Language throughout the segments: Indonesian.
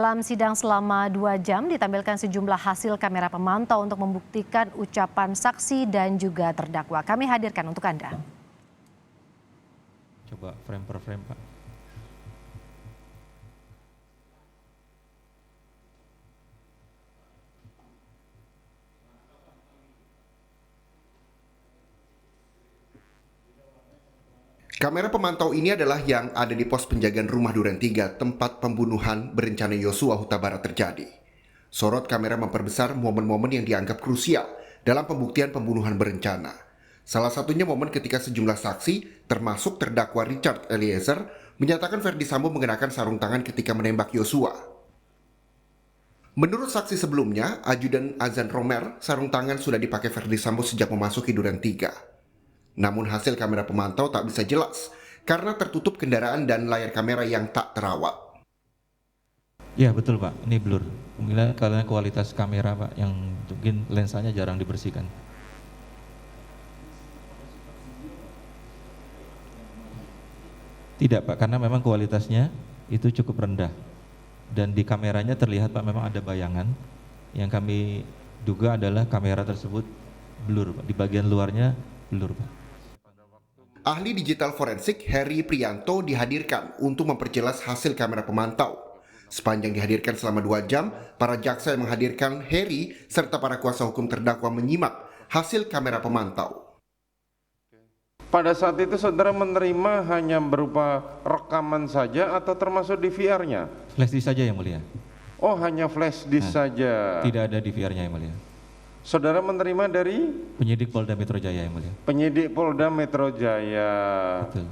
Dalam sidang selama 2 jam ditampilkan sejumlah hasil kamera pemantau untuk membuktikan ucapan saksi dan juga terdakwa. Kami hadirkan untuk Anda. Coba frame per frame, Pak. Kamera pemantau ini adalah yang ada di pos penjagaan rumah Duren 3, tempat pembunuhan berencana Yosua Huta Barat terjadi. Sorot kamera memperbesar momen-momen yang dianggap krusial dalam pembuktian pembunuhan berencana. Salah satunya momen ketika sejumlah saksi, termasuk terdakwa Richard Eliezer, menyatakan Ferdy Sambo mengenakan sarung tangan ketika menembak Yosua. Menurut saksi sebelumnya, Ajudan Azan Romer, sarung tangan sudah dipakai Ferdy Sambo sejak memasuki Duren 3. Namun hasil kamera pemantau tak bisa jelas karena tertutup kendaraan dan layar kamera yang tak terawat. Ya betul Pak, ini blur. Mungkin karena kualitas kamera Pak yang mungkin lensanya jarang dibersihkan. Tidak Pak, karena memang kualitasnya itu cukup rendah. Dan di kameranya terlihat Pak memang ada bayangan. Yang kami duga adalah kamera tersebut blur Pak. Di bagian luarnya blur Pak. Ahli digital forensik Heri Prianto dihadirkan untuk memperjelas hasil kamera pemantau. Sepanjang dihadirkan selama 2 jam, para jaksa yang menghadirkan Heri serta para kuasa hukum terdakwa menyimak hasil kamera pemantau. Pada saat itu saudara menerima hanya berupa rekaman saja atau termasuk DVR-nya? Flash disk saja yang mulia. Oh, hanya flash disk saja. Tidak ada DVR-nya yang mulia. Saudara menerima dari? Penyidik Polda Metro Jaya yang mulia. Penyidik Polda Metro Jaya. Betul.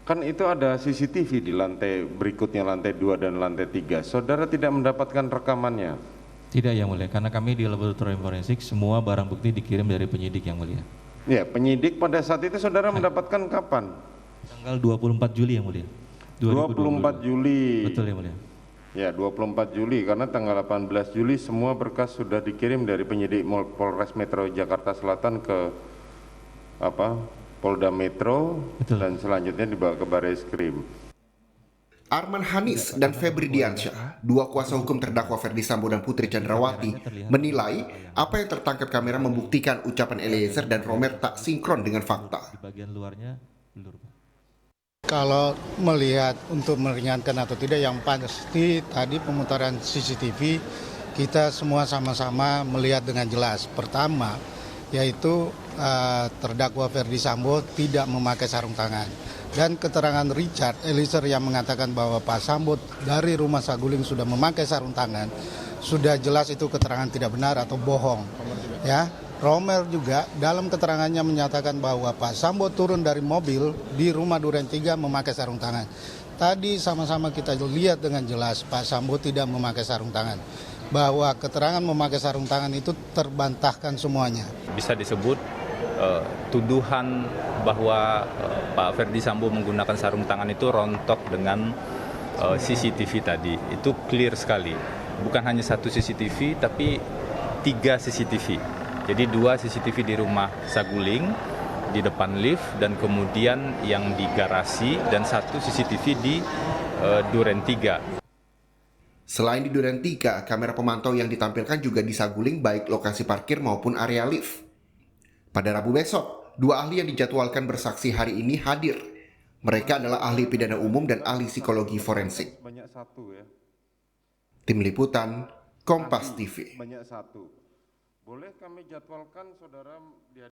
Kan itu ada CCTV di lantai berikutnya, lantai 2 dan lantai 3. Saudara tidak mendapatkan rekamannya? Tidak yang mulia, karena kami di laboratorium forensik semua barang bukti dikirim dari penyidik yang mulia. Ya, penyidik pada saat itu saudara mendapatkan kapan? Tanggal 24 Juli yang mulia. 24 Juli. Betul yang mulia. Ya, 24 Juli karena tanggal 18 Juli semua berkas sudah dikirim dari penyidik Polres Metro Jakarta Selatan ke Polda Metro. Betul. Dan selanjutnya dibawa ke Barreskrim. Arman Hanis dan Febri Diansyah, dua kuasa hukum terdakwa Ferdy Sambo dan Putri Chandrawati, menilai apa yang tertangkap kamera membuktikan ucapan Eliezer dan Romer tak sinkron dengan fakta. Di bagian luarnya blur Pak. Kalau melihat untuk meringankan atau tidak, yang pasti tadi pemutaran CCTV kita semua sama-sama melihat dengan jelas. Pertama, yaitu terdakwa Ferdy Sambo tidak memakai sarung tangan. Dan keterangan Richard Eliezer yang mengatakan bahwa Pak Sambo dari rumah Saguling sudah memakai sarung tangan, sudah jelas itu keterangan tidak benar atau bohong. Ya. Romer juga dalam keterangannya menyatakan bahwa Pak Sambo turun dari mobil di rumah Duren 3 memakai sarung tangan. Tadi sama-sama kita lihat dengan jelas Pak Sambo tidak memakai sarung tangan. Bahwa keterangan memakai sarung tangan itu terbantahkan semuanya. Bisa disebut tuduhan bahwa Pak Ferdy Sambo menggunakan sarung tangan itu rontok dengan CCTV tadi. Itu clear sekali. Bukan hanya satu CCTV tapi 3 CCTV. Jadi 2 CCTV di rumah Saguling, di depan lift, dan kemudian yang di garasi, dan 1 CCTV di Duren 3. Selain di Duren 3, kamera pemantau yang ditampilkan juga di Saguling baik lokasi parkir maupun area lift. Pada Rabu besok, 2 ahli yang dijadwalkan bersaksi hari ini hadir. Mereka adalah ahli pidana umum dan ahli psikologi forensik. Tim Liputan, Kompas TV. Boleh kami jadwalkan saudara